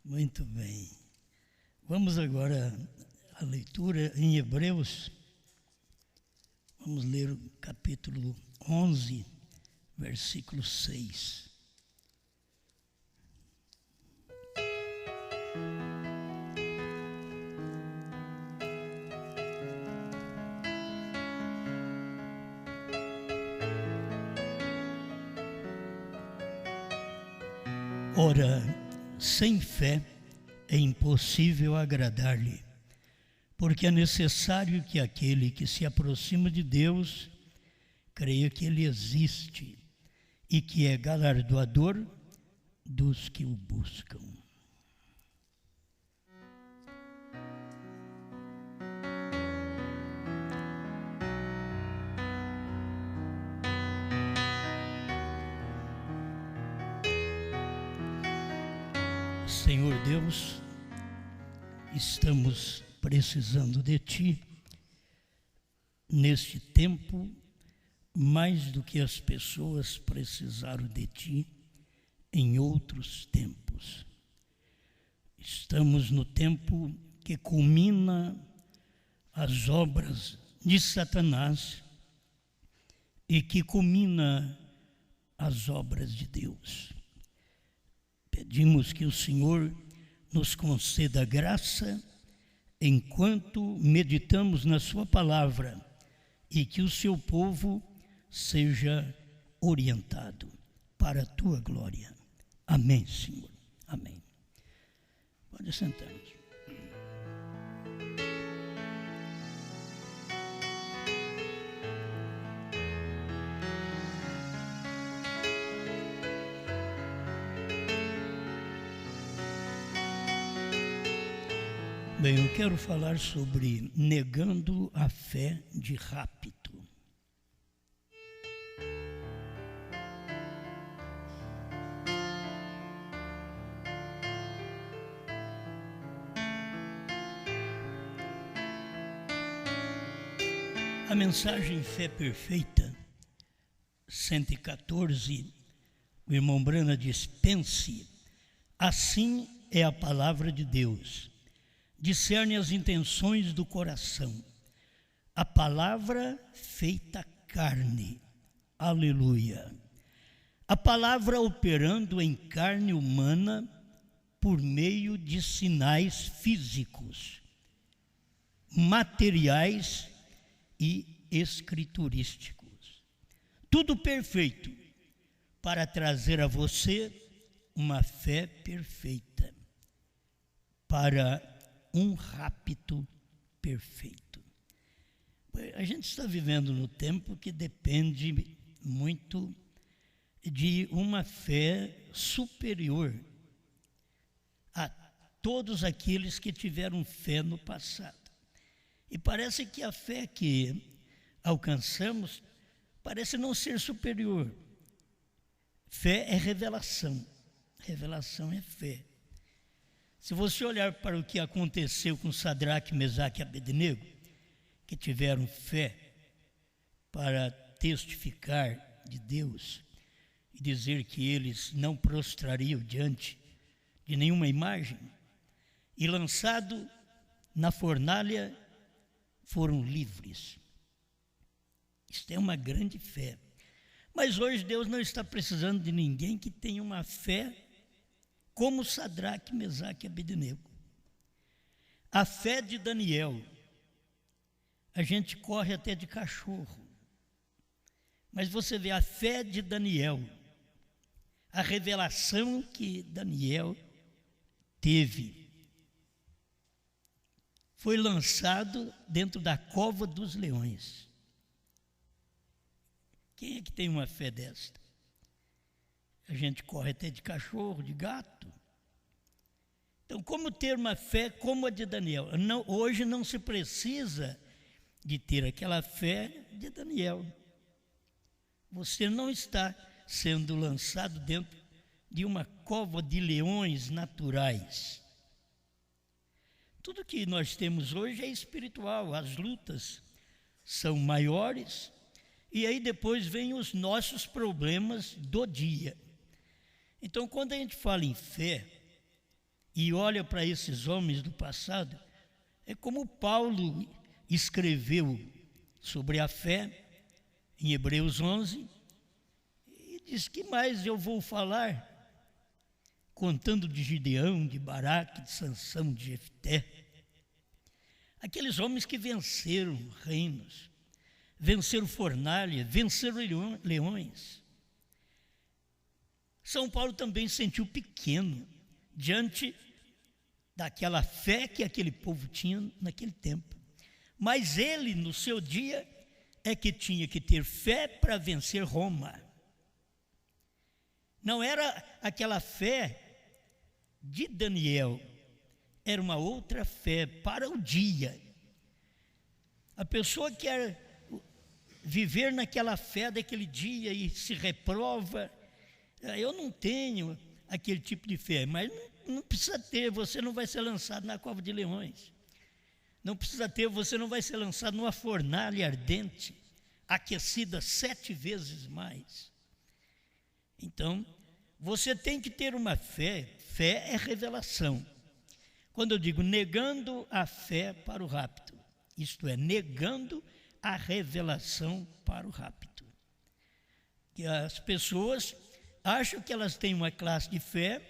Muito bem. Vamos agora à leitura em Hebreus. Vamos ler o capítulo 11, versículo 6. Ora, sem fé é impossível agradar-lhe, porque é necessário que aquele que se aproxima de Deus creia que Ele existe e que é galardoador dos que o buscam. Senhor Deus, estamos precisando de Ti neste tempo, mais do que as pessoas precisaram de Ti em outros tempos. Estamos no tempo que culmina as obras de Satanás e que culmina as obras de Deus. Pedimos que o Senhor nos conceda graça enquanto meditamos na Sua palavra e que o Seu povo seja orientado para a Tua glória. Amém, Senhor. Amém. Pode sentar-nos. Bem, eu quero falar sobre negando a fé de rapto. A mensagem Fé Perfeita, 114, o irmão Brana diz: pense, assim é a palavra de Deus. Discerne as intenções do coração. A palavra feita carne. Aleluia. A palavra operando em carne humana por meio de sinais físicos, materiais e escriturísticos. Tudo perfeito para trazer a você uma fé perfeita, para um rapto perfeito. A gente está vivendo no tempo que depende muito de uma fé superior a todos aqueles que tiveram fé no passado. E parece que a fé que alcançamos parece não ser superior. Fé é revelação. Revelação é fé. Se você olhar para o que aconteceu com Sadraque, Mesaque e Abednego, que tiveram fé para testificar de Deus e dizer que eles não prostrariam diante de nenhuma imagem, e lançado na fornalha, foram livres. Isto é uma grande fé. Mas hoje Deus não está precisando de ninguém que tenha uma fé como Sadraque, Mesaque e Abednego. A fé de Daniel, a gente corre até de cachorro. Mas você vê a fé de Daniel, a revelação que Daniel teve. Foi lançado dentro da cova dos leões. Quem é que tem uma fé desta? A gente corre até de cachorro, de gato. Então, como ter uma fé como a de Daniel? Hoje não se precisa de ter aquela fé de Daniel. Você não está sendo lançado dentro de uma cova de leões naturais. Tudo que nós temos hoje é espiritual, as lutas são maiores, e aí depois vêm os nossos problemas do dia. Então, quando a gente fala em fé, e olha para esses homens do passado, é como Paulo escreveu sobre a fé em Hebreus 11, e diz: que mais eu vou falar? Contando de Gideão, de Baraque, de Sansão, de Jefté. Aqueles homens que venceram reinos, venceram fornalha, venceram leões. São Paulo também sentiu pequeno diante daquela fé que aquele povo tinha naquele tempo. Mas ele, no seu dia, é que tinha que ter fé para vencer Roma. Não era aquela fé de Daniel, era uma outra fé para o dia. A pessoa quer viver naquela fé daquele dia e se reprova. Eu não tenho aquele tipo de fé, mas não precisa ter, você não vai ser lançado na cova de leões. Não precisa ter, você não vai ser lançado numa fornalha ardente, aquecida 7 vezes mais. Então, você tem que ter uma fé. Fé é revelação. Quando eu digo negando a fé para o rapto, isto é, negando a revelação para o rapto. Que as pessoas acham que elas têm uma classe de fé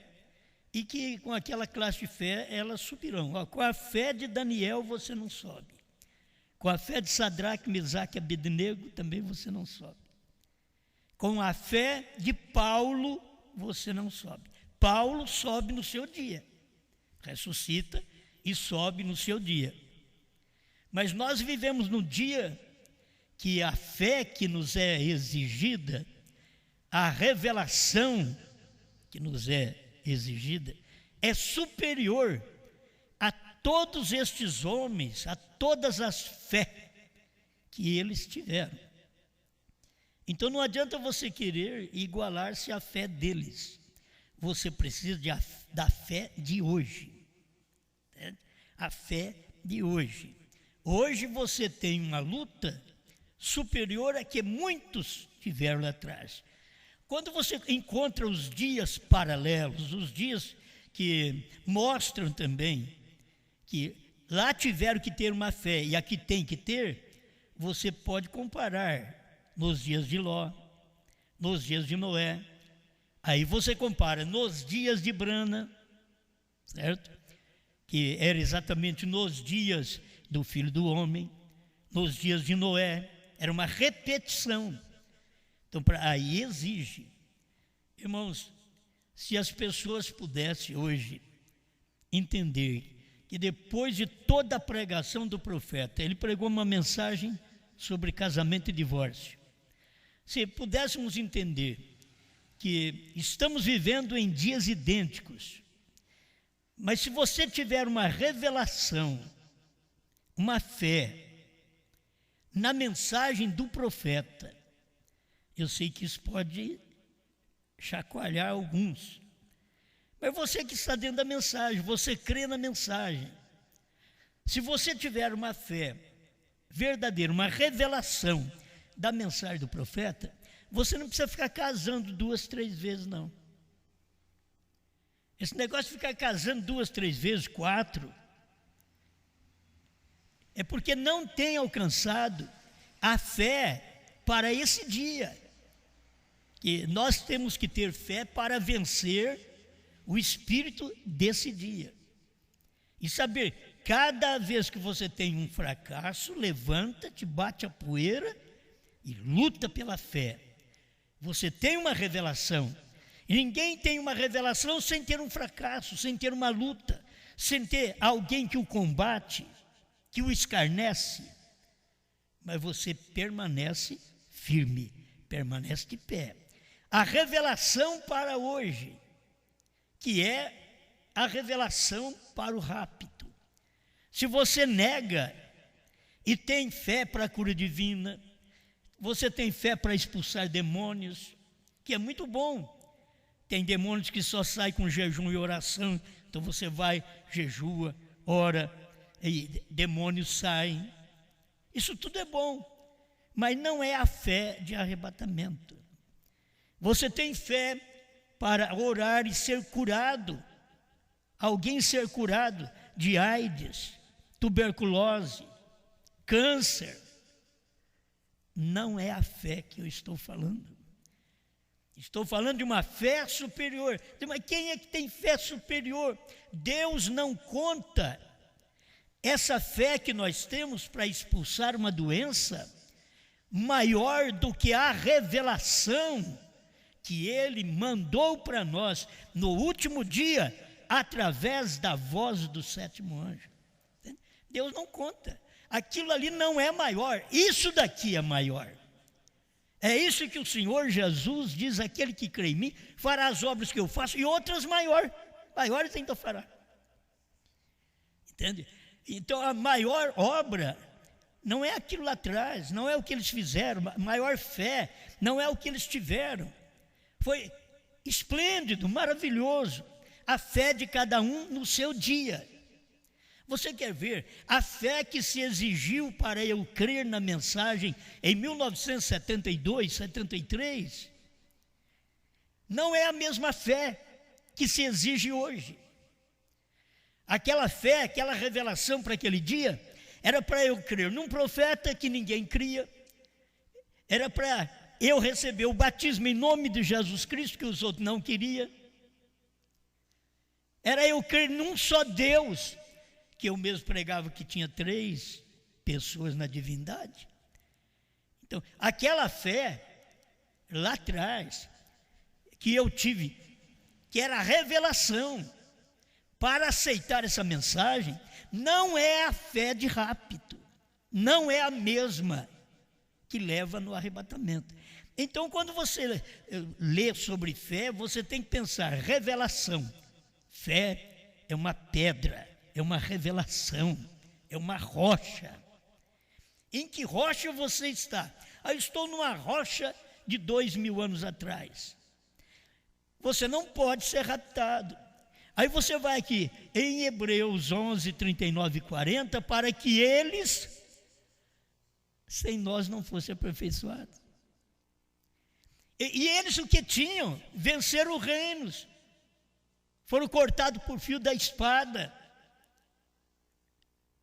e que com aquela classe de fé elas subirão. Com a fé de Daniel você não sobe. Com a fé de Sadraque, Mesaque e Abednego também você não sobe. Com a fé de Paulo você não sobe. Paulo sobe no seu dia, ressuscita e sobe no seu dia. Mas nós vivemos num dia que a fé que nos é exigida, a revelação que nos é exigida, é superior a todos estes homens, a todas as fé que eles tiveram. Então não adianta você querer igualar-se à fé deles. Você precisa da fé de hoje. Né? A fé de hoje. Hoje você tem uma luta superior a que muitos tiveram lá atrás. Quando você encontra os dias paralelos, os dias que mostram também que lá tiveram que ter uma fé e aqui tem que ter, você pode comparar nos dias de Ló, nos dias de Noé. Aí você compara nos dias de Brana, certo? Que era exatamente nos dias do Filho do Homem, nos dias de Noé, era uma repetição. Então, aí exige. Irmãos, se as pessoas pudessem hoje entender que depois de toda a pregação do profeta, ele pregou uma mensagem sobre casamento e divórcio. Se pudéssemos entender que estamos vivendo em dias idênticos, mas se você tiver uma revelação, uma fé na mensagem do profeta, eu sei que isso pode chacoalhar alguns, mas você que está dentro da mensagem, você crê na mensagem, se você tiver uma fé verdadeira, uma revelação da mensagem do profeta, você não precisa ficar casando 2, 3 vezes, não. Esse negócio de ficar casando 2, 3 vezes, 4, é porque não tem alcançado a fé para esse dia. Que nós temos que ter fé para vencer o espírito desse dia. E saber, cada vez que você tem um fracasso, levanta-te, bate a poeira e luta pela fé. Você tem uma revelação. E ninguém tem uma revelação sem ter um fracasso, sem ter uma luta, sem ter alguém que o combate, que o escarnece. Mas você permanece firme, permanece de pé. A revelação para hoje, que é a revelação para o rapto. Se você nega e tem fé para a cura divina, você tem fé para expulsar demônios, que é muito bom. Tem demônios que só saem com jejum e oração, então você vai, jejua, ora, e demônios saem. Isso tudo é bom, mas não é a fé de arrebatamento. Você tem fé para orar e ser curado. alguém ser curado de AIDS, tuberculose, câncer. Não é a fé que eu estou falando. Estou falando de uma fé superior. Mas quem é que tem fé superior? Deus não conta essa fé que nós temos para expulsar uma doença maior do que a revelação que Ele mandou para nós no último dia, através da voz do sétimo anjo. Deus não conta. Aquilo ali não é maior, isso daqui é maior. É isso que o Senhor Jesus diz: aquele que crê em mim fará as obras que eu faço e outras maiores ainda fará. Entende? Então a maior obra não é aquilo lá atrás, não é o que eles fizeram, a maior fé não é o que eles tiveram. Foi esplêndido, maravilhoso, a fé de cada um no seu dia. Você quer ver a fé que se exigiu para eu crer na mensagem em 1972, 73? Não é a mesma fé que se exige hoje. Aquela fé, aquela revelação para aquele dia, era para eu crer num profeta que ninguém cria, era para eu receber o batismo em nome de Jesus Cristo que os outros não queriam, era eu crer num só Deus, que eu mesmo pregava que tinha 3 pessoas na divindade. Então, aquela fé, lá atrás, que eu tive, que era a revelação, para aceitar essa mensagem, não é a fé de rapto, não é a mesma que leva no arrebatamento. Então, quando você lê sobre fé, você tem que pensar: revelação. Fé é uma pedra, é uma revelação, é uma rocha. Em que rocha você está? Eu estou numa rocha de 2000 anos atrás. Você não pode ser raptado. Aí você vai aqui em Hebreus 11, 39 e 40, para que eles, sem nós, não fossem aperfeiçoados. E eles o que tinham? Venceram reinos, foram cortados por fio da espada.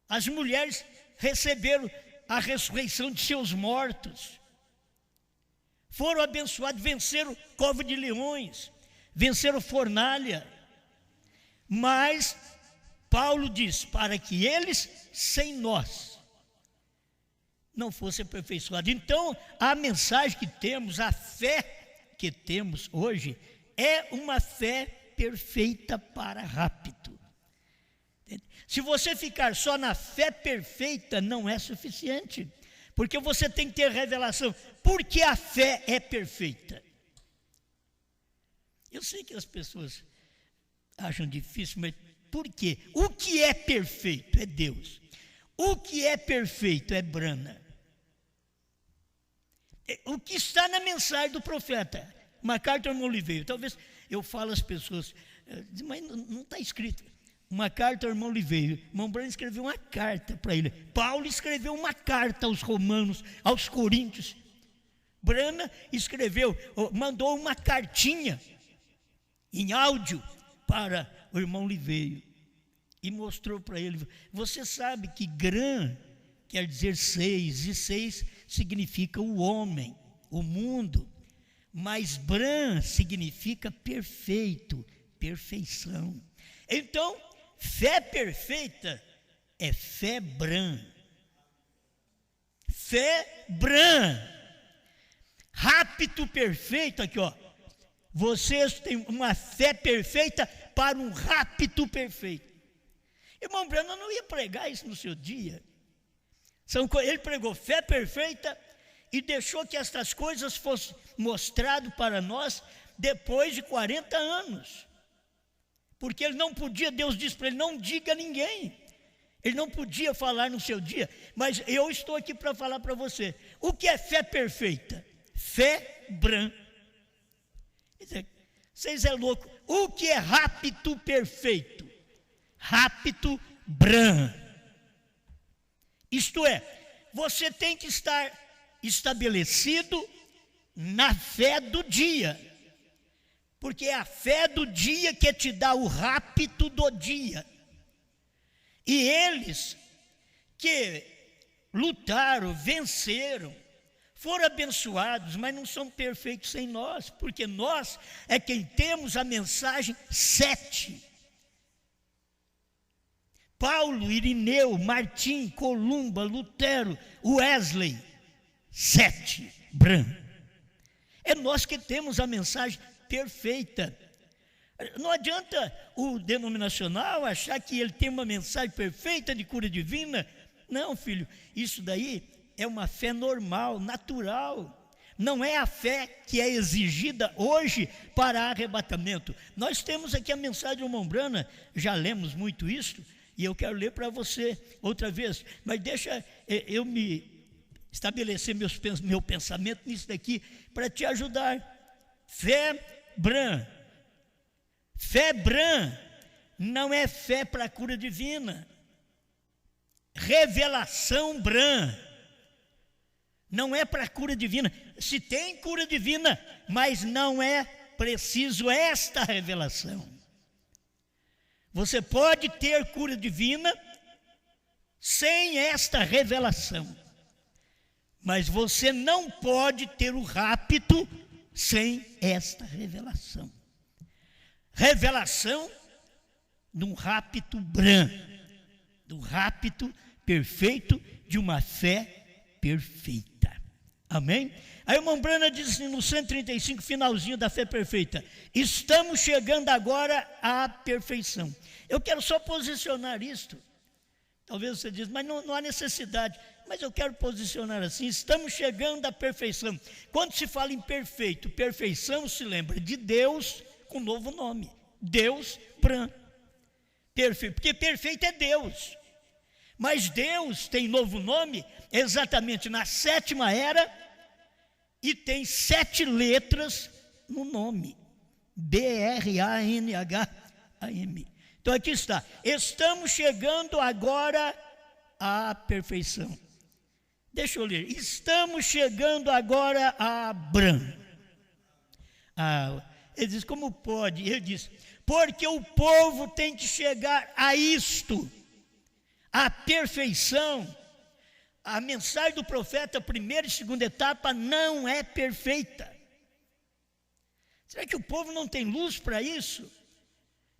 As mulheres receberam a ressurreição de seus mortos, foram abençoados, venceram cova de leões, venceram fornalha. Mas Paulo diz: para que eles, sem nós, não fossem aperfeiçoados. Então, a mensagem que temos, a fé que temos hoje, é uma fé perfeita para rapto. Se você ficar só na fé perfeita, não é suficiente, porque você tem que ter revelação. Porque a fé é perfeita. Eu sei que as pessoas acham difícil, mas por quê? O que é perfeito é Deus. O que é perfeito é Brana. O que está na mensagem do profeta MacArthur Oliveira. Talvez eu falo às pessoas, mas não está escrito. MacArthur Oliveira, irmão Brana escreveu uma carta para ele. Paulo escreveu uma carta aos romanos, aos coríntios. Brana escreveu, mandou uma cartinha em áudio para o irmão Oliveira e mostrou para ele. Você sabe que Gran quer dizer 6, e 6 significa o homem, o mundo, mas Bran significa perfeito, perfeição. Então, fé perfeita é fé Bran. Fé Bran. Rapto perfeito, aqui ó. Vocês têm uma fé perfeita para um rapto perfeito. Irmão Brano não ia pregar isso no seu dia. Ele pregou fé perfeita e deixou que estas coisas fossem mostradas para nós depois de 40 anos. Porque ele não podia, Deus disse para ele: não diga a ninguém. Ele não podia falar no seu dia, mas eu estou aqui para falar para você. O que é fé perfeita? Fé Bran. Vocês é louco. O que é rapto perfeito? Rapto Bran. Isto é, você tem que estar estabelecido na fé do dia. porque é a fé do dia que te dá o rapto do dia. E eles que lutaram, venceram, foram abençoados, mas não são perfeitos sem nós, porque nós é quem temos a mensagem 7. Paulo, Irineu, Martim, Columba, Lutero, Wesley, 7, Bram. É nós que temos a mensagem perfeita. Não adianta o denominacional achar que ele tem uma mensagem perfeita de cura divina. Não, filho, isso daí é uma fé normal, natural. Não é a fé que é exigida hoje para arrebatamento. Nós temos aqui a mensagem do irmão Brana, já lemos muito isso, e eu quero ler para você outra vez. Mas deixa eu me estabelecer meu pensamento nisso daqui para te ajudar. Fé Bram. Fé Bram não é fé para a cura divina. Revelação Bram não é para cura divina. Se tem cura divina, mas não é preciso esta revelação. Você pode ter cura divina sem esta revelação, mas você não pode ter o rapto sem esta revelação. Revelação de um rapto Bram, do rapto perfeito de uma fé perfeita. Amém? Aí o irmão Brana diz assim, no 135, finalzinho da fé perfeita: estamos chegando agora à perfeição. Eu quero só posicionar isto. Talvez você diz, mas não há necessidade. Mas eu quero posicionar assim: estamos chegando à perfeição. Quando se fala em perfeito, perfeição se lembra de Deus com novo nome, Deus Bram. Perfeito, porque perfeito é Deus. Mas Deus tem novo nome exatamente na 7ª era e tem 7 letras no nome, B-R-A-N-H-A-M. Então aqui está: estamos chegando agora à perfeição. Deixa eu ler: estamos chegando agora a Abrão. Ele diz, como pode? Ele diz, porque o povo tem que chegar a isto, a perfeição. A mensagem do profeta, primeira e segunda etapa, não é perfeita. Será que o povo não tem luz para isso?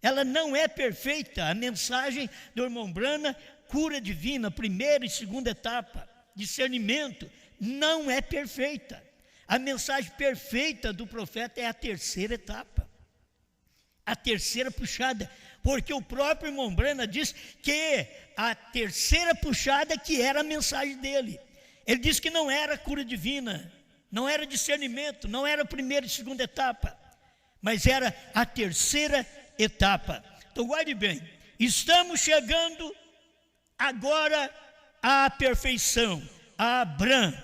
Ela não é perfeita. A mensagem do irmão Brana, cura divina, primeira e segunda etapa, discernimento, não é perfeita. A mensagem perfeita do profeta é a 3ª etapa, a 3ª puxada, porque o próprio irmão Brana diz que a 3ª puxada que era a mensagem dele. Ele diz que não era cura divina, não era discernimento, não era a primeira e segunda etapa, mas era a 3ª etapa. Então guarde bem: estamos chegando agora à perfeição, a Abrão,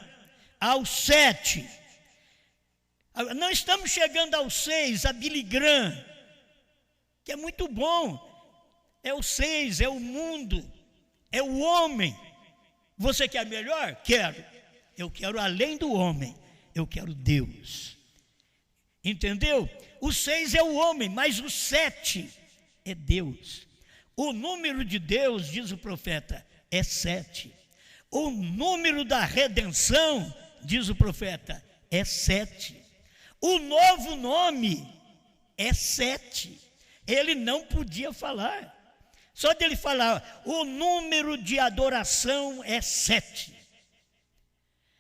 ao 7. Não estamos chegando ao 6, a Billy Graham, que é muito bom. É o 6, é o mundo, é o homem. Você quer melhor? Quero. Eu quero além do homem, eu quero Deus. Entendeu? O 6 é o homem, mas o 7 é Deus. O número de Deus, diz o profeta, é 7. O número da redenção, diz o profeta, é 7. O novo nome é 7. Ele não podia falar. Só dele falar, o número de adoração é 7.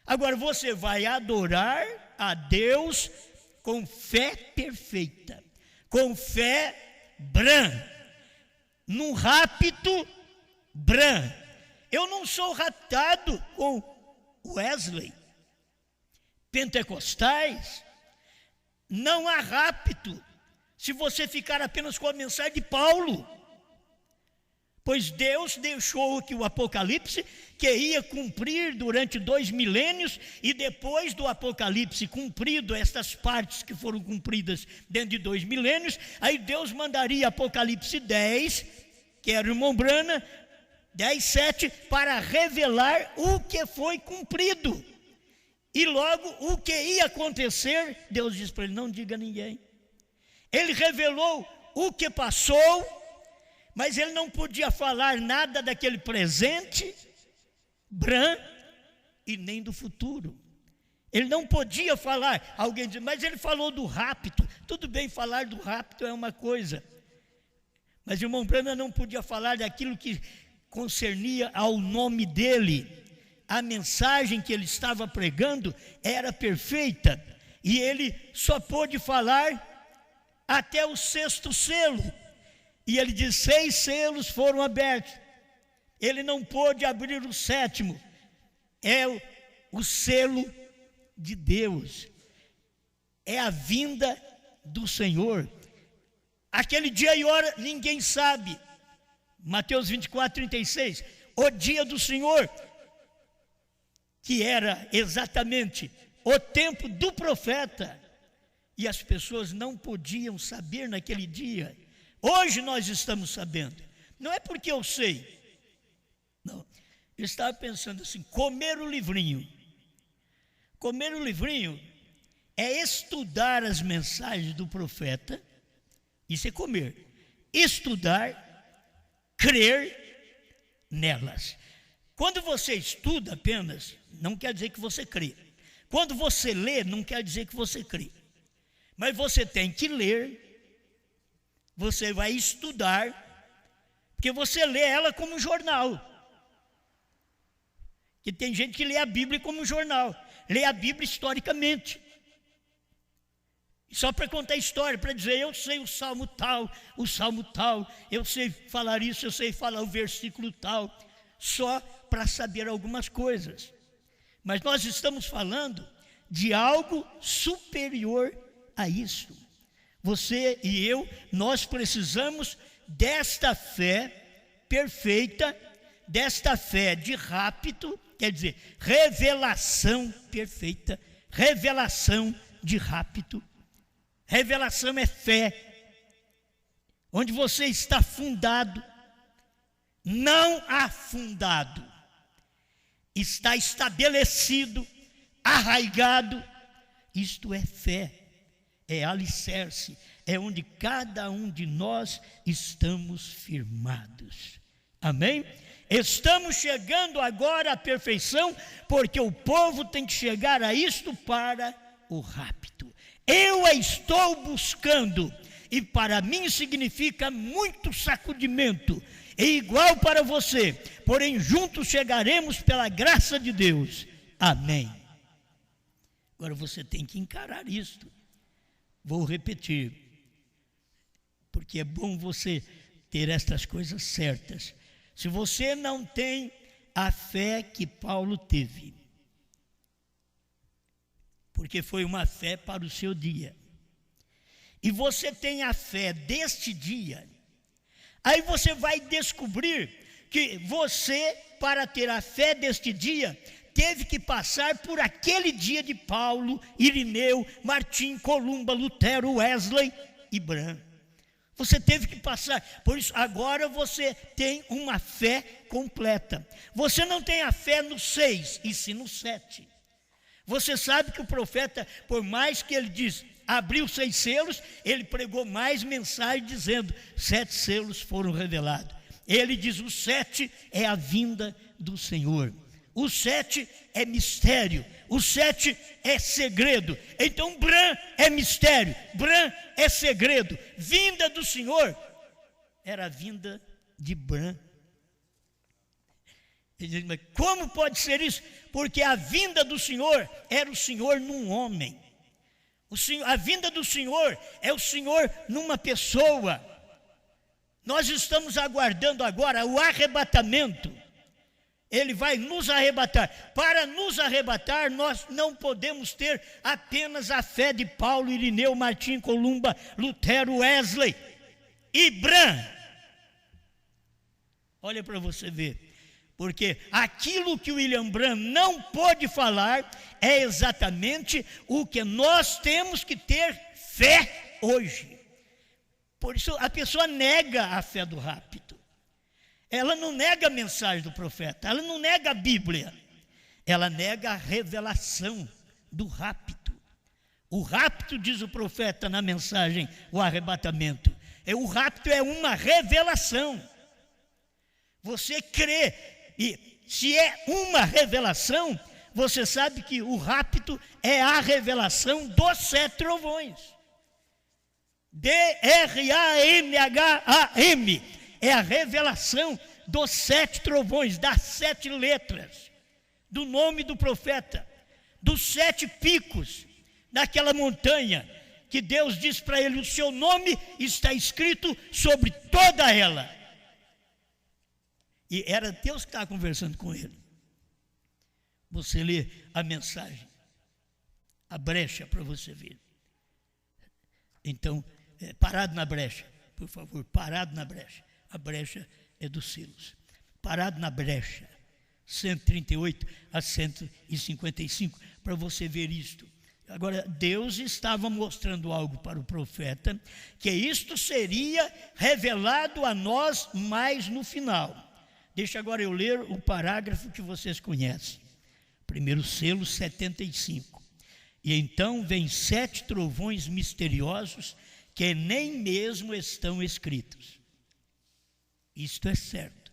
Agora você vai adorar a Deus com fé perfeita, com fé Bram, num rapto Bram. Eu não sou raptado com Wesley, pentecostais. Não há rapto se você ficar apenas com a mensagem de Paulo, pois Deus deixou que o Apocalipse, que ia cumprir durante 2 milênios, e depois do Apocalipse cumprido, estas partes que foram cumpridas dentro de 2 milênios, aí Deus mandaria Apocalipse 10, que era o irmão Brana, 10:7, para revelar o que foi cumprido. E logo o que ia acontecer, Deus diz para ele, não diga a ninguém. Ele revelou o que passou, mas ele não podia falar nada daquele presente, Bran, e nem do futuro. Ele não podia falar, alguém diz, mas ele falou do rapto. Tudo bem, falar do rapto é uma coisa, mas o irmão Branham não podia falar daquilo que concernia ao nome dele. A mensagem que ele estava pregando era perfeita, e ele só pôde falar até o 6º selo, e ele diz, 6 selos foram abertos, ele não pôde abrir o 7º, é o selo de Deus, é a vinda do Senhor. Aquele dia e hora ninguém sabe. Mateus 24:36, o dia do Senhor, que era exatamente o tempo do profeta, e as pessoas não podiam saber naquele dia. Hoje nós estamos sabendo, não é porque eu sei, não. Eu estava pensando assim, comer o livrinho. Comer o livrinho é estudar as mensagens do profeta, isso é comer. Estudar, crer nelas. Quando você estuda apenas, não quer dizer que você crê. Quando você lê, não quer dizer que você crê. Mas você tem que ler, você vai estudar, porque você lê ela como um jornal. Que tem gente que lê a Bíblia como um jornal, lê a Bíblia historicamente. Só para contar história, para dizer, eu sei o salmo tal, eu sei falar isso, eu sei falar o versículo tal, só para saber algumas coisas. Mas nós estamos falando de algo superior a isso. Você e eu, nós precisamos desta fé perfeita, desta fé de rapto, quer dizer, revelação perfeita, revelação de rapto. Revelação é fé, onde você está fundado, não afundado, está estabelecido, arraigado. Isto é fé, é alicerce, é onde cada um de nós estamos firmados. Amém? Estamos chegando agora à perfeição, porque o povo tem que chegar a isto para o rapto. Eu a estou buscando, e para mim significa muito sacudimento, é igual para você, porém juntos chegaremos pela graça de Deus. Amém. Agora você tem que encarar isto. Vou repetir, porque é bom você ter estas coisas certas. Se você não tem a fé que Paulo teve, porque foi uma fé para o seu dia, e você tem a fé deste dia, aí você vai descobrir que você, para ter a fé deste dia, teve que passar por aquele dia de Paulo, Irineu, Martim, Columba, Lutero, Wesley e Bran. Você teve que passar, por isso agora você tem uma fé completa. Você não tem a fé no 6, e sim no 7. Você sabe que o profeta, por mais que ele diz, abriu 6 selos, ele pregou mais mensagem dizendo, 7 selos foram revelados. Ele diz, o 7 é a vinda do Senhor. O 7 é mistério, o 7 é segredo. Então Bran é mistério, Bran é segredo. Vinda do Senhor era a vinda de Bran. Ele diz, mas como pode ser isso? Porque a vinda do Senhor era o Senhor num homem. A vinda do Senhor é o Senhor numa pessoa. Nós estamos aguardando agora o arrebatamento. Ele vai nos arrebatar. Para nos arrebatar, nós não podemos ter apenas a fé de Paulo, Irineu, Martim, Columba, Lutero, Wesley e Bran. Olha para você ver. Porque aquilo que William Branham não pôde falar é exatamente o que nós temos que ter fé hoje. Por isso a pessoa nega a fé do rapto. Ela não nega a mensagem do profeta, ela não nega a Bíblia, ela nega a revelação do rapto. O rapto, diz o profeta na mensagem, o arrebatamento. O rapto é uma revelação. Você crê, e se é uma revelação, você sabe que o rapto é a revelação dos 7 trovões. D-R-A-M-H-A-M. É a revelação dos 7 trovões, das 7 letras, do nome do profeta, dos 7 picos daquela montanha, que Deus diz para ele: o seu nome está escrito sobre toda ela. E era Deus que estava conversando com ele. Você lê a mensagem, a brecha para você ver. Então, parado na brecha, por favor, parado na brecha. A brecha é dos selos. Parado na brecha, 138 a 155, para você ver isto. Agora, Deus estava mostrando algo para o profeta, que isto seria revelado a nós mais no final. Deixa agora eu ler o parágrafo que vocês conhecem. Primeiro selo, 75. E então vem 7 trovões misteriosos que nem mesmo estão escritos. Isto é certo.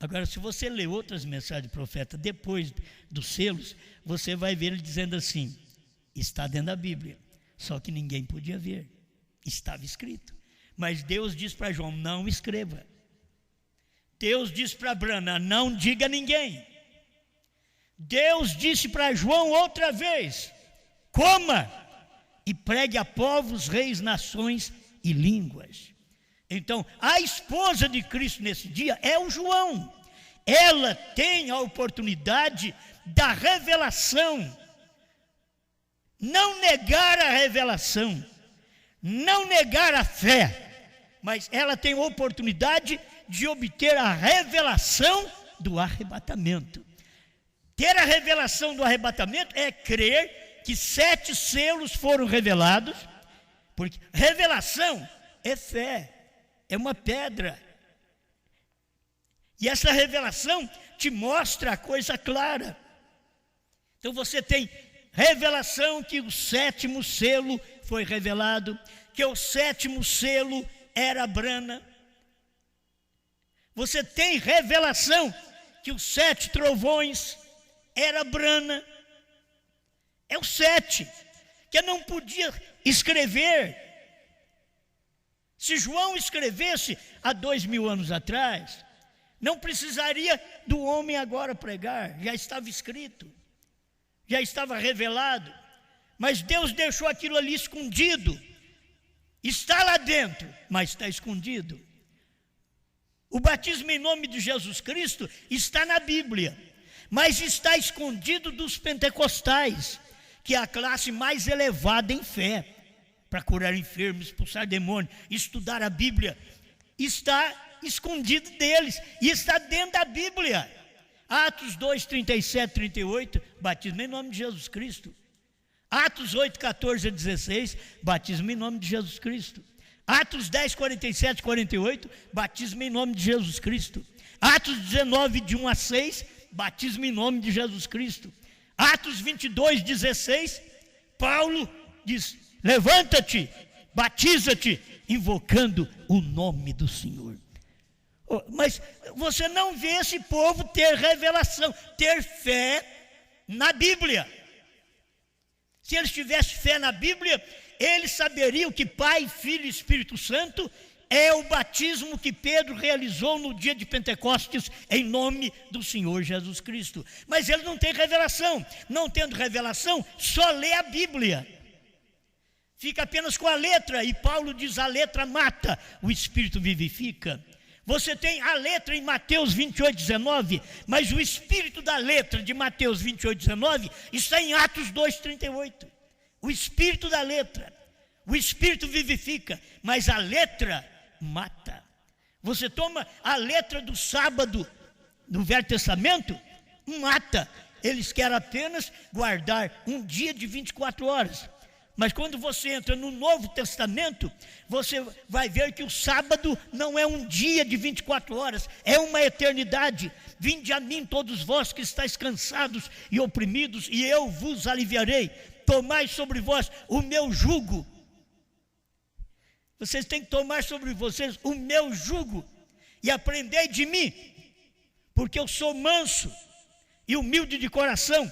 Agora, se você ler outras mensagens do profeta depois dos selos, você vai ver ele dizendo assim: está dentro da Bíblia, só que ninguém podia ver, estava escrito. Mas Deus diz para João: não escreva. Deus diz para Brana: não diga a ninguém. Deus disse para João outra vez: coma e pregue a povos, reis, nações e línguas. Então, a esposa de Cristo nesse dia é o João. Ela tem a oportunidade da revelação. Não negar a revelação, não negar a fé, mas ela tem a oportunidade de obter a revelação do arrebatamento. Ter a revelação do arrebatamento é crer que 7 selos foram revelados, porque revelação é fé, é uma pedra. E essa revelação te mostra a coisa clara. Então você tem revelação que o 7º selo foi revelado, que o 7º selo era Brana. Você tem revelação que os 7 trovões era Brana. É o 7, que não podia escrever. Se João escrevesse há 2000 anos atrás, não precisaria do homem agora pregar, já estava escrito, já estava revelado. Mas Deus deixou aquilo ali escondido. Está lá dentro, mas está escondido. O batismo em nome de Jesus Cristo está na Bíblia, mas está escondido dos pentecostais, que é a classe mais elevada em fé, para curar enfermos, expulsar demônios, estudar a Bíblia. Está escondido deles e está dentro da Bíblia. Atos 2, 37, 38, batismo em nome de Jesus Cristo. Atos 8, 14 a 16, batismo em nome de Jesus Cristo. Atos 10, 47 e 48, batismo em nome de Jesus Cristo. Atos 19, de 1 a 6, batismo em nome de Jesus Cristo. Atos 22, 16, Paulo diz: levanta-te, batiza-te, invocando o nome do Senhor. Mas você não vê esse povo ter revelação, ter fé na Bíblia. Se eles tivessem fé na Bíblia, eles saberiam que Pai, Filho e Espírito Santo é o batismo que Pedro realizou no dia de Pentecostes em nome do Senhor Jesus Cristo. Mas eles não têm revelação. Não tendo revelação, só lê a Bíblia. Fica apenas com a letra, e Paulo diz: a letra mata, o Espírito vivifica. Você tem a letra em Mateus 28, 19, mas o espírito da letra de Mateus 28, 19 está em Atos 2, 38. O espírito da letra, o espírito vivifica, mas a letra mata. Você toma a letra do sábado no Velho Testamento, mata. Eles querem apenas guardar um dia de 24 horas. Mas quando você entra no Novo Testamento, você vai ver que o sábado não é um dia de 24 horas, é uma eternidade. Vinde a mim todos vós que estáis cansados e oprimidos, e eu vos aliviarei. tomai sobre vós o meu jugo. Vocês têm que tomar sobre vocês o meu jugo e aprendei de mim, porque eu sou manso e humilde de coração,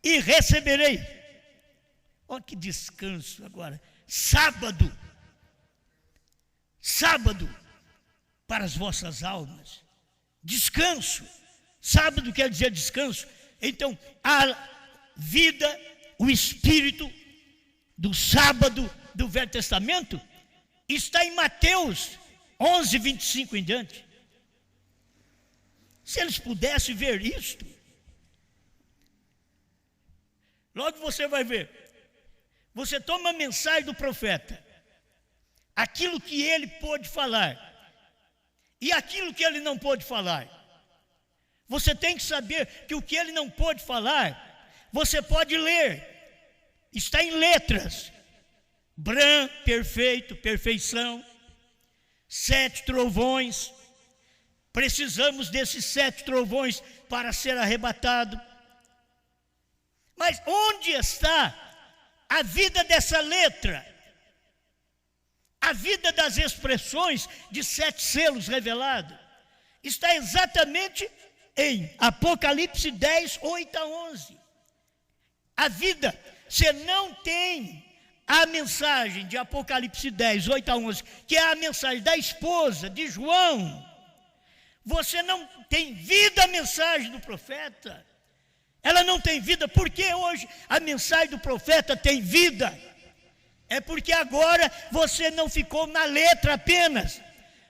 e receberei. Olha que descanso agora. Sábado para as vossas almas. Descanso. Sábado quer dizer descanso. Então, a vida, o espírito do sábado do Velho Testamento está em Mateus 11, 25 em diante. Se eles pudessem ver isto, logo você vai ver. Você toma a mensagem do profeta, aquilo que ele pôde falar e aquilo que ele não pôde falar. Você tem que saber que o que ele não pôde falar, você pode ler. Está em letras. Bran, perfeito, perfeição. 7 trovões. Precisamos desses 7 trovões para ser arrebatado. Mas onde está a vida dessa letra? A vida das expressões de 7 selos revelados está exatamente em Apocalipse 10, 8 a 11. A vida, você não tem a mensagem de Apocalipse 10, 8 a 11, que é a mensagem da esposa de João. Você não tem vida a mensagem do profeta. Ela não tem vida. Por que hoje a mensagem do profeta tem vida? É porque agora você não ficou na letra apenas.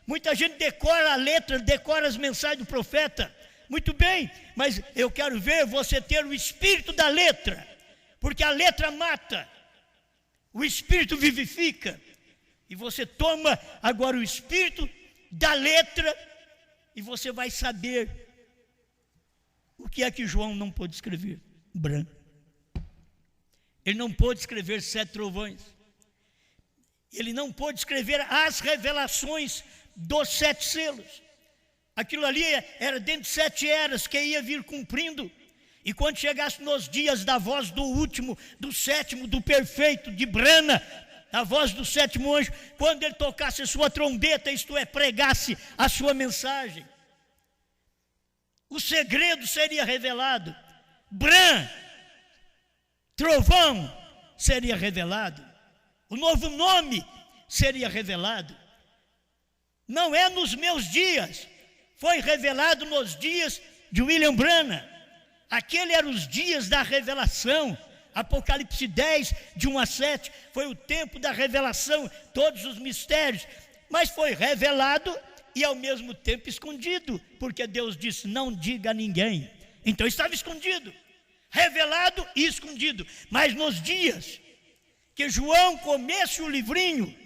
Muita gente decora a letra, decora as mensagens do profeta. Muito bem, mas eu quero ver você ter o espírito da letra. Porque a letra mata, o espírito vivifica. E você toma agora o espírito da letra e você vai saber o que é que João não pôde escrever. Branco. Ele não pôde escrever 7 trovões. Ele não pôde escrever as revelações dos 7 selos. Aquilo ali era dentro de 7 eras que ia vir cumprindo. E quando chegasse nos dias da voz do último, do 7º, do perfeito, de Brana, a voz do 7º anjo, quando ele tocasse a sua trombeta, isto é, pregasse a sua mensagem, o segredo seria revelado. Bran, trovão, seria revelado. O novo nome seria revelado. Não é nos meus dias, foi revelado nos dias de William Branham. Aquele eram os dias da revelação. Apocalipse 10, de 1 a 7, foi o tempo da revelação, todos os mistérios. Mas foi revelado e ao mesmo tempo escondido, porque Deus disse, não diga a ninguém. Então estava escondido, revelado e escondido. Mas nos dias que João comesse o livrinho,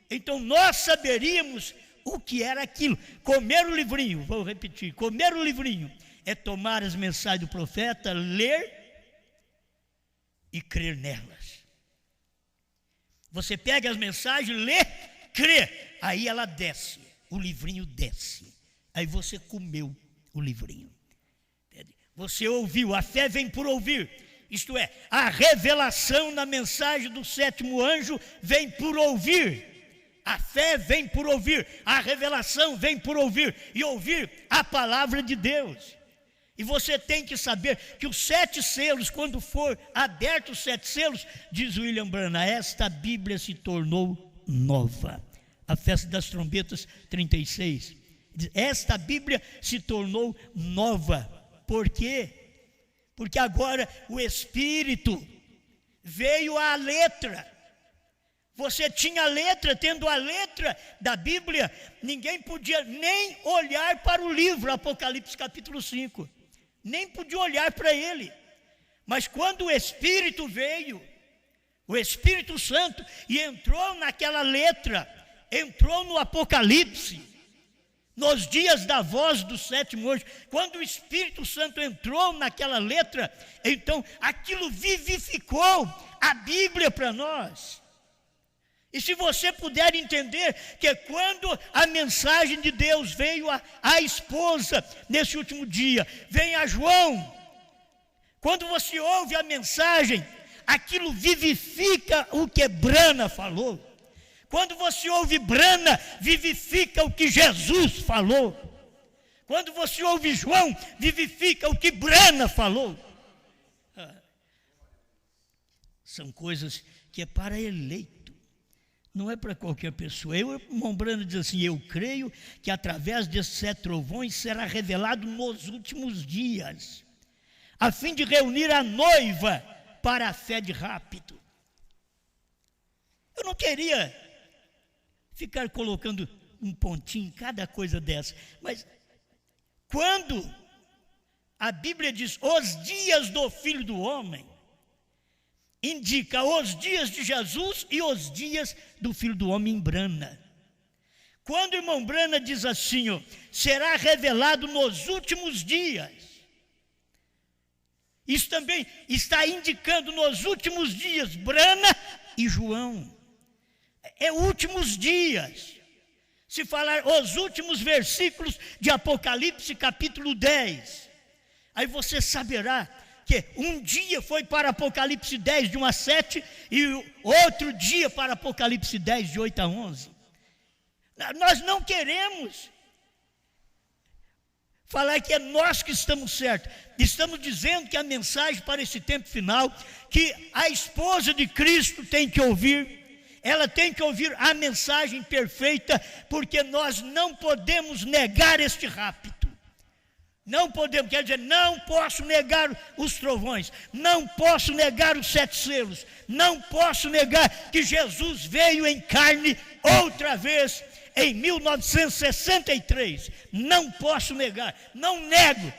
então nós saberíamos o que era aquilo. Comer o livrinho, vou repetir, comer o livrinho é tomar as mensagens do profeta, ler e crer nelas. Você pega as mensagens, lê, crê, aí ela desce, o livrinho desce, aí você comeu o livrinho. Você ouviu, a fé vem por ouvir, isto é, a revelação na mensagem do 7º anjo vem por ouvir. A fé vem por ouvir, a revelação vem por ouvir, e ouvir a palavra de Deus. E você tem que saber que os 7 selos, quando for abertos os 7 selos, diz William Branham, esta Bíblia se tornou nova. A festa das trombetas 36. Esta Bíblia se tornou nova. Por quê? Porque agora o Espírito veio à letra. Você tinha a letra, tendo a letra da Bíblia, ninguém podia nem olhar para o livro, Apocalipse capítulo 5. Nem podia olhar para ele. Mas quando o Espírito veio, o Espírito Santo, e entrou naquela letra, entrou no Apocalipse, nos dias da voz do 7º anjo, quando o Espírito Santo entrou naquela letra, então aquilo vivificou a Bíblia para nós. E se você puder entender que quando a mensagem de Deus veio à esposa nesse último dia, vem a João, quando você ouve a mensagem, aquilo vivifica o que Brana falou. Quando você ouve Brana, vivifica o que Jesus falou. Quando você ouve João, vivifica o que Brana falou. São coisas que é para eleito, não é para qualquer pessoa. Irmão Brana diz assim: eu creio que através desses 7 trovões será revelado nos últimos dias, a fim de reunir a noiva para a fé de rapto. Eu não queria ficar colocando um pontinho em cada coisa dessa, mas quando a Bíblia diz os dias do Filho do Homem, indica os dias de Jesus e os dias do Filho do Homem em Brana. Quando o irmão Brana diz assim, será revelado nos últimos dias, isso também está indicando nos últimos dias Brana e João. É últimos dias. Se falar os últimos versículos de Apocalipse capítulo 10, aí você saberá que um dia foi para Apocalipse 10 de 1 a 7 e outro dia para Apocalipse 10 de 8 a 11. Nós não queremos falar que é nós que estamos certos. Estamos dizendo que a mensagem para esse tempo final, que a esposa de Cristo tem que ouvir, ela tem que ouvir a mensagem perfeita, porque nós não podemos negar este rapto. Não podemos, quer dizer, não posso negar os trovões, não posso negar os 7 selos, não posso negar que Jesus veio em carne outra vez em 1963. Não posso negar, não nego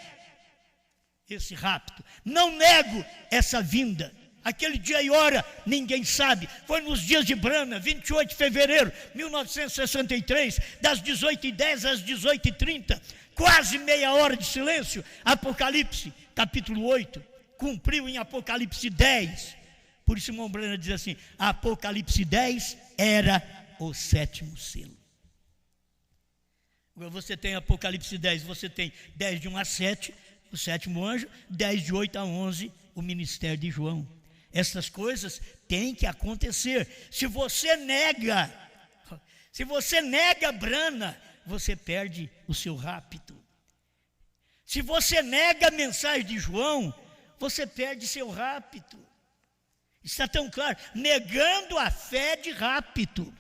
esse rapto, não nego essa vinda. Aquele dia e hora, ninguém sabe. Foi nos dias de Brana, 28 de fevereiro de 1963, das 18h10 às 18h30, quase meia hora de silêncio. Apocalipse, capítulo 8, cumpriu em Apocalipse 10. Por isso, irmão Brana diz assim: Apocalipse 10 era o 7º selo. Agora você tem Apocalipse 10, você tem 10 de 1 a 7, o 7º anjo, 10 de 8 a 11, o ministério de João. Essas coisas têm que acontecer. Se você nega Brana, você perde o seu rapto. Se você nega a mensagem de João, você perde seu rapto. Está tão claro, negando a fé de rapto.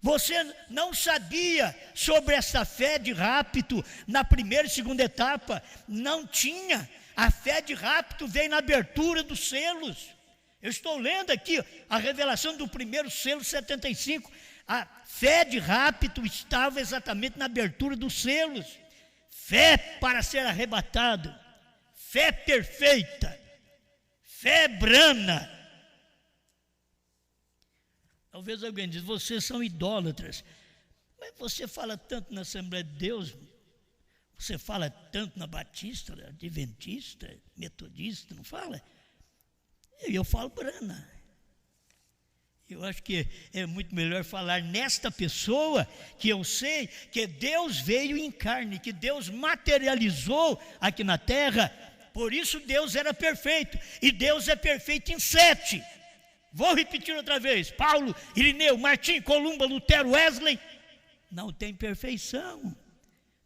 Você não sabia sobre essa fé de rapto na primeira e segunda etapa, não tinha. A fé de rapto veio na abertura dos selos. Eu estou lendo aqui a revelação do primeiro selo 75. A fé de rapto estava exatamente na abertura dos selos. Fé para ser arrebatado, fé perfeita, fé brana. Talvez alguém diz: vocês são idólatras. Mas você fala tanto na Assembleia de Deus, você fala tanto na Batista, Adventista, Metodista, não fala? Eu falo Brana. Eu acho que é muito melhor falar nesta pessoa, que eu sei que Deus veio em carne, que Deus materializou aqui na terra. Por isso Deus era perfeito, e Deus é perfeito em 7. Vou repetir outra vez: Paulo, Irineu, Martim, Columba, Lutero, Wesley, não tem perfeição.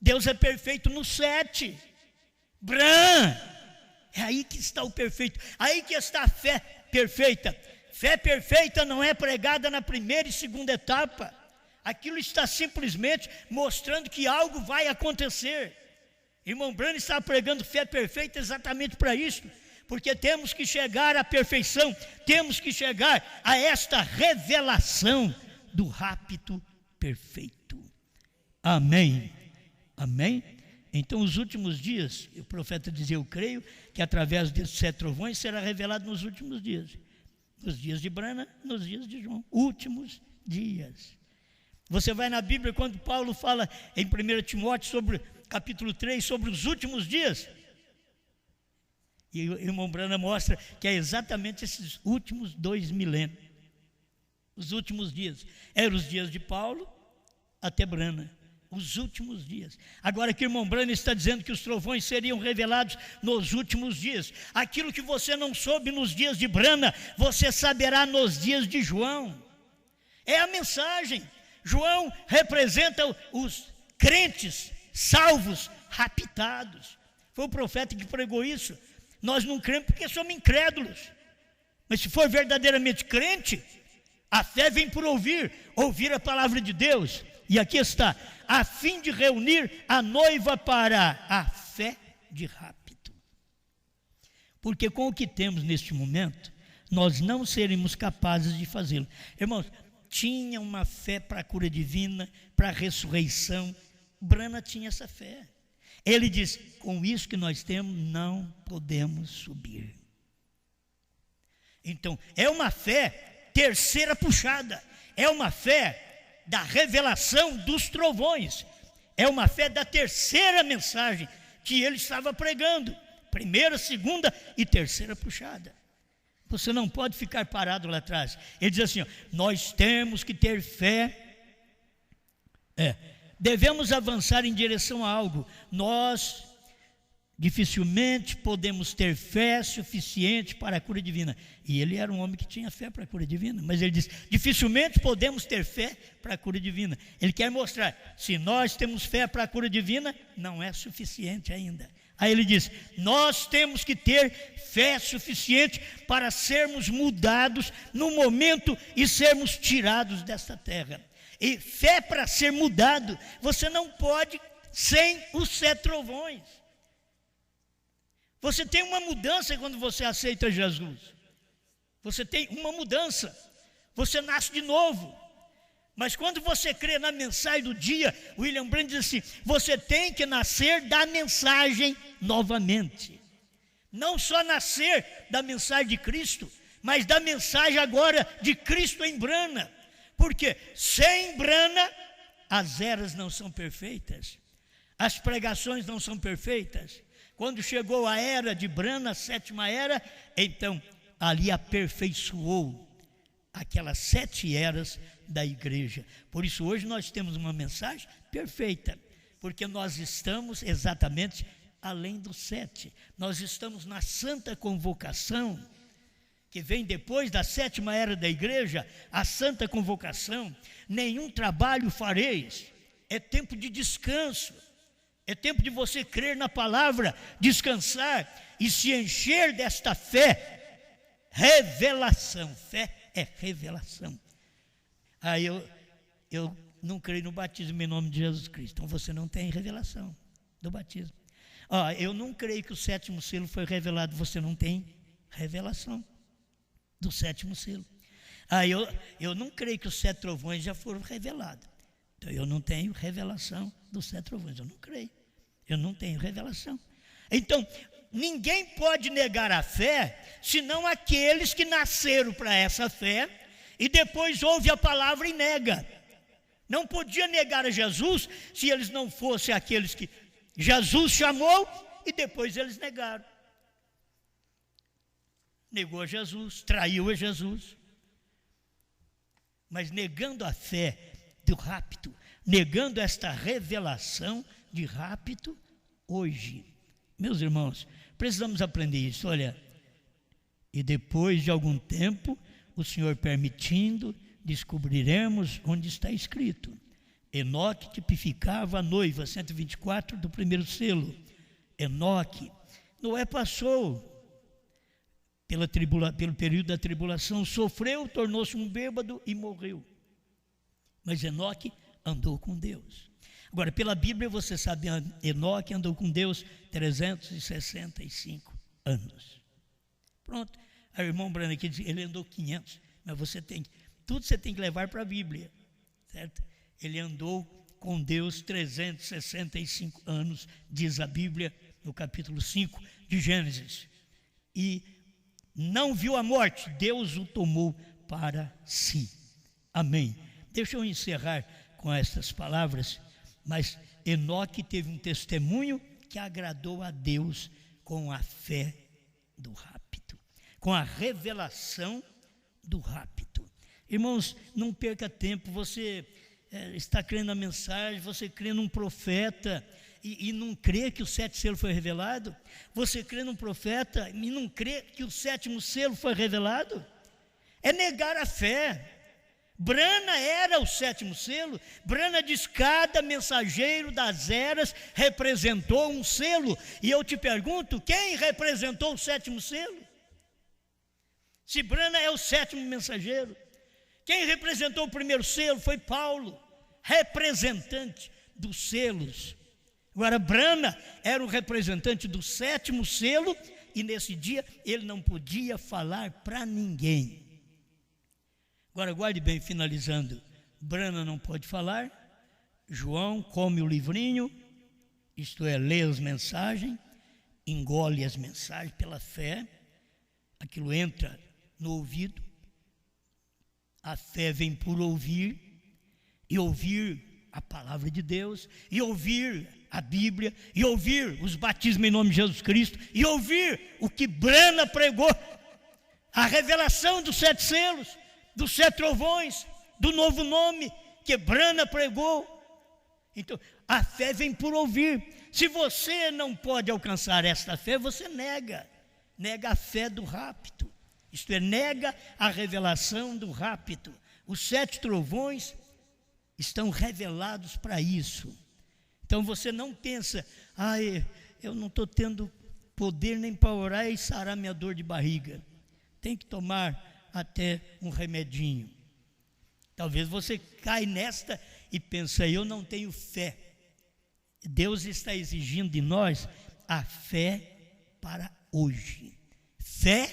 Deus é perfeito no 7. Bran, é aí que está o perfeito, aí que está a fé perfeita. Fé perfeita não é pregada na primeira e segunda etapa. Aquilo está simplesmente mostrando que algo vai acontecer. Irmão Brana está pregando fé perfeita exatamente para isso, porque temos que chegar à perfeição, temos que chegar a esta revelação do rapto perfeito. Amém. Amém? Então, os últimos dias, o profeta dizia: eu creio que através desses 7 trovões será revelado nos últimos dias. Nos dias de Brana, nos dias de João. Últimos dias. Você vai na Bíblia, quando Paulo fala em 1 Timóteo, sobre capítulo 3, sobre os últimos dias. E o irmão Brana mostra que é exatamente esses últimos 2 milênios. Os últimos dias. Eram os dias de Paulo até Brana. os últimos dias. Agora que o irmão Branham está dizendo que os trovões seriam revelados nos últimos dias. Aquilo que você não soube nos dias de Branham, você saberá nos dias de João. É a mensagem. João representa os crentes salvos, raptados. Foi o profeta que pregou isso. Nós não cremos porque somos incrédulos. Mas se for verdadeiramente crente, a fé vem por ouvir a palavra de Deus. E aqui está, a fim de reunir a noiva para a fé de rapto. Porque com o que temos neste momento, nós não seremos capazes de fazê-lo. Irmãos, tinha uma fé para a cura divina, para a ressurreição. Branham tinha essa fé. Ele diz, com isso que nós temos, não podemos subir. Então, é uma fé terceira puxada. É uma fé da revelação dos trovões. É uma fé da terceira mensagem que ele estava pregando. Primeira, segunda e terceira puxada. Você não pode ficar parado lá atrás. Ele diz assim, ó, nós temos que ter fé. Devemos avançar em direção a algo. Nós dificilmente podemos ter fé suficiente para a cura divina. E ele era um homem que tinha fé para a cura divina. Mas ele diz, dificilmente podemos ter fé para a cura divina. Ele quer mostrar, se nós temos fé para a cura divina, não é suficiente ainda. Aí ele diz, nós temos que ter fé suficiente para sermos mudados no momento e sermos tirados desta terra. E fé para ser mudado, você não pode sem os 7 trovões. Você tem uma mudança quando você aceita Jesus. Você tem uma mudança. Você nasce de novo. Mas quando você crê na mensagem do dia, William Branham diz assim, você tem que nascer da mensagem novamente. Não só nascer da mensagem de Cristo, mas da mensagem agora de Cristo em Branham. Porque sem Branham, as eras não são perfeitas. As pregações não são perfeitas. Quando chegou a era de Branham, a 7ª era, então ali aperfeiçoou aquelas 7 eras da igreja. Por isso hoje nós temos uma mensagem perfeita, porque nós estamos exatamente além dos 7. Nós estamos na santa convocação, que vem depois da 7ª era da igreja, a santa convocação. Nenhum trabalho fareis, é tempo de descanso. É tempo de você crer na palavra, descansar e se encher desta fé. Revelação. Fé é revelação. Aí eu não creio no batismo em nome de Jesus Cristo. Então você não tem revelação do batismo. Eu não creio que o 7º selo foi revelado. Você não tem revelação do 7º selo. Eu não creio que os 7 trovões já foram revelados. Então eu não tenho revelação dos 7 trovões. Eu não creio. Eu não tenho revelação. Então, ninguém pode negar a fé, senão aqueles que nasceram para essa fé e depois ouve a palavra e nega. Não podia negar a Jesus se eles não fossem aqueles que Jesus chamou e depois eles negaram. Negou a Jesus, traiu a Jesus. Mas negando a fé do rapto, negando esta revelação de rapto, hoje, meus irmãos, precisamos aprender isso. Olha, e depois de algum tempo, o Senhor permitindo, descobriremos onde está escrito. Enoque tipificava a noiva, 124 do primeiro selo. Enoque, Noé passou pelo período da tribulação, sofreu, tornou-se um bêbado e morreu. Mas Enoque andou com Deus. Agora, pela Bíblia você sabe, Enoque andou com Deus 365 anos. Pronto. Aí o irmão Branham aqui diz, ele andou 500, mas tudo você tem que levar para a Bíblia, certo? Ele andou com Deus 365 anos, diz a Bíblia no capítulo 5 de Gênesis. E não viu a morte, Deus o tomou para si. Amém. Deixa eu encerrar com estas palavras, mas Enoque teve um testemunho que agradou a Deus com a fé do rapto, com a revelação do rapto. Irmãos, não perca tempo, você está crendo na mensagem, você crê num profeta e não crê que o 7º selo foi revelado? Você crê num profeta e não crê que o 7º selo foi revelado? É negar a fé. Brana era o 7º selo. Brana diz: cada mensageiro das eras representou um selo. E eu te pergunto, quem representou o 7º selo? Se Brana é o 7º mensageiro, quem representou o 1º selo foi Paulo, representante dos selos. Agora, Brana era o representante do 7º selo, e nesse dia ele não podia falar para ninguém. Agora, guarde bem, finalizando: Brana não pode falar, João come o livrinho, isto é, lê as mensagens, engole as mensagens pela fé, aquilo entra no ouvido, a fé vem por ouvir, e ouvir a palavra de Deus, e ouvir a Bíblia, e ouvir os batismos em nome de Jesus Cristo, e ouvir o que Brana pregou, a revelação dos 7 selos, dos 7 trovões, do novo nome que Brana pregou. Então, a fé vem por ouvir. Se você não pode alcançar esta fé, você nega a fé do rapto, isto é, nega a revelação do rapto. Os 7 trovões estão revelados para isso. Então você não pensa: eu não estou tendo poder nem para orar e sarar minha dor de barriga, tem que tomar até um remedinho. Talvez você caia nesta e pensa: eu não tenho fé. Deus está exigindo de nós a fé para hoje, fé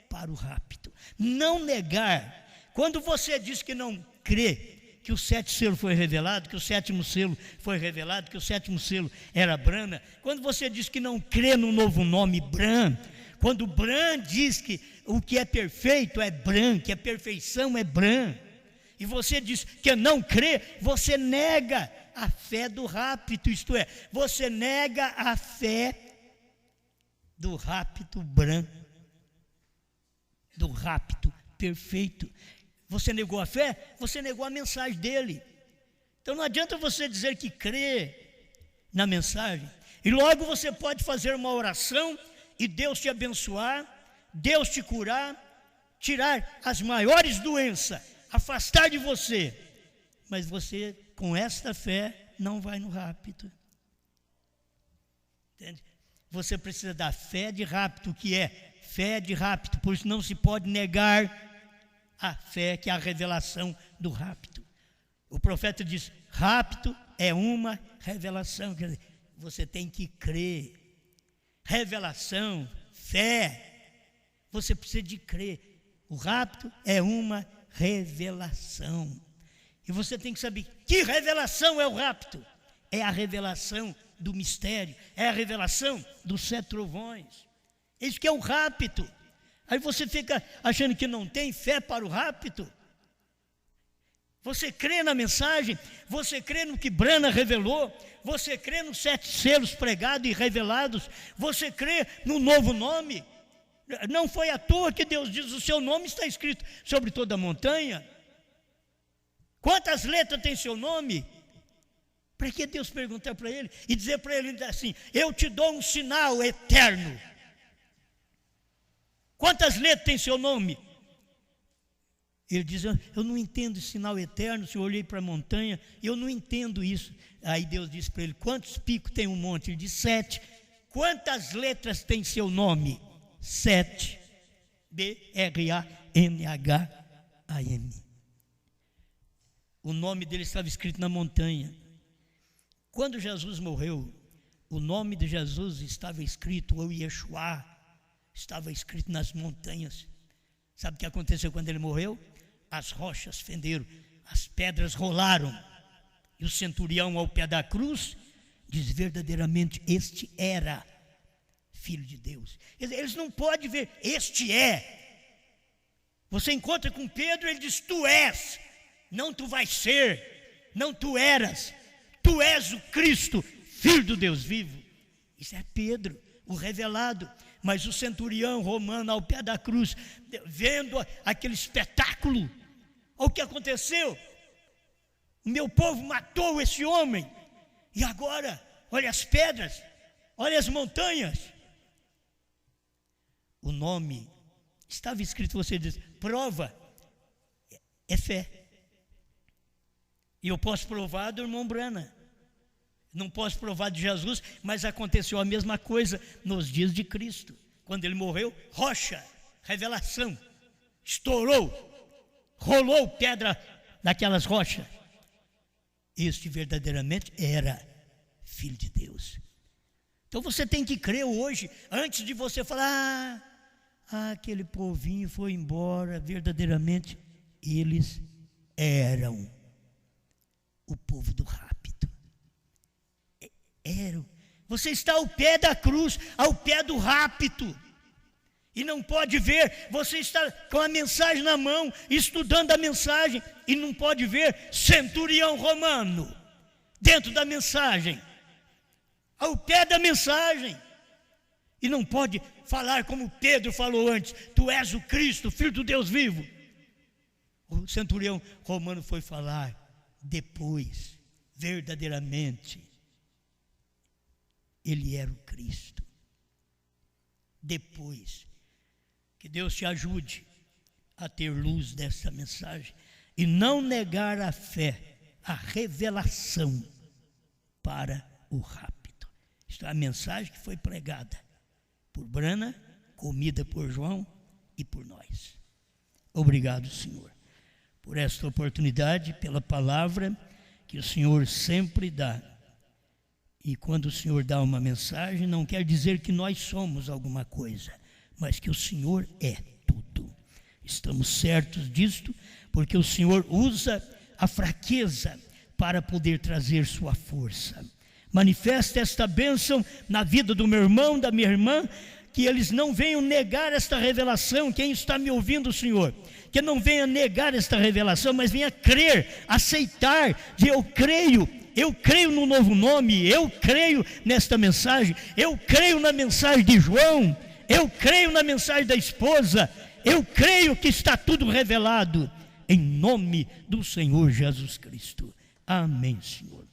para o rapto. Não negar. Quando você diz que não crê que o 7º selo foi revelado, que o 7º selo foi revelado, que o 7º selo era Brana, quando você diz que não crê no novo nome Bran, quando Bran diz que o que é perfeito é Bran, que a perfeição é Bran, e você diz que não crê, você nega a fé do rapto, isto é, você nega a fé do rapto Bran, do rapto perfeito. Você negou a fé, você negou a mensagem dele. Então não adianta você dizer que crê na mensagem, e logo você pode fazer uma oração e Deus te abençoar, Deus te curar, tirar as maiores doenças, afastar de você, mas você com esta fé não vai no rapto. Entende? Você precisa da fé de rapto, que é fé de rapto, por isso não se pode negar a fé, que é a revelação do rapto. O profeta diz: rapto é uma revelação, quer dizer, você tem que crer. Revelação, fé, você precisa de crer. O rapto é uma revelação, e você tem que saber que revelação é o rapto. É a revelação do mistério, é a revelação dos 7 trovões. Isso que é o rapto. Aí você fica achando que não tem fé para o rapto. Você crê na mensagem, você crê no que Brana revelou, você crê nos 7 selos pregados e revelados, você crê no novo nome. Não foi à toa que Deus diz: o seu nome está escrito sobre toda a montanha. Quantas letras tem seu nome? Para que Deus perguntar para ele e dizer para ele assim: eu te dou um sinal eterno? Quantas letras tem seu nome? Ele diz: eu não entendo esse sinal eterno. Se eu olhei para a montanha, eu não entendo isso. Aí Deus disse para ele: quantos picos tem um monte? Ele diz: 7. Quantas letras tem seu nome? 7. B-R-A-N-H-A-M. O nome dele estava escrito na montanha. Quando Jesus morreu, o nome de Jesus estava escrito, ou Yeshua, estava escrito nas montanhas. Sabe o que aconteceu quando ele morreu? As rochas fenderam, as pedras rolaram, e o centurião ao pé da cruz diz: verdadeiramente este era Filho de Deus. Eles não podem ver, este é. Você encontra com Pedro, ele diz: tu és, não tu vais ser, não tu eras, tu és o Cristo, Filho do Deus vivo. Isso é Pedro, o revelado. Mas o centurião romano ao pé da cruz, vendo aquele espetáculo, o que aconteceu? O meu povo matou esse homem. E agora, olha as pedras, olha as montanhas. O nome estava escrito, você diz, prova, é fé. E eu posso provar do irmão Brana. Não posso provar de Jesus, mas aconteceu a mesma coisa nos dias de Cristo. Quando ele morreu, rocha, revelação, estourou, rolou pedra daquelas rochas. Este verdadeiramente era Filho de Deus. Então você tem que crer hoje, antes de você falar, aquele povinho foi embora, verdadeiramente eles eram o povo do rápido. Eram. Você está ao pé da cruz, ao pé do rápido, e não pode ver. Você está com a mensagem na mão, estudando a mensagem, e não pode ver centurião romano dentro da mensagem, ao pé da mensagem, e não pode falar como Pedro falou antes: tu és o Cristo, Filho do Deus vivo. O centurião romano foi falar depois, verdadeiramente, ele era o Cristo. Depois, que Deus te ajude a ter luz dessa mensagem e não negar a fé, a revelação para o rápido. Esta é a mensagem que foi pregada por Brana, comida por João e por nós. Obrigado, Senhor, por esta oportunidade, pela palavra que o Senhor sempre dá. E quando o Senhor dá uma mensagem, não quer dizer que nós somos alguma coisa, mas que o Senhor é tudo. Estamos certos disto, porque o Senhor usa a fraqueza para poder trazer sua força. Manifesta esta bênção na vida do meu irmão, da minha irmã, que eles não venham negar esta revelação. Quem está me ouvindo, Senhor, que não venha negar esta revelação, mas venha crer, aceitar, de eu creio no novo nome, eu creio nesta mensagem, eu creio na mensagem de João, eu creio na mensagem da esposa, eu creio que está tudo revelado, em nome do Senhor Jesus Cristo. Amém, Senhor.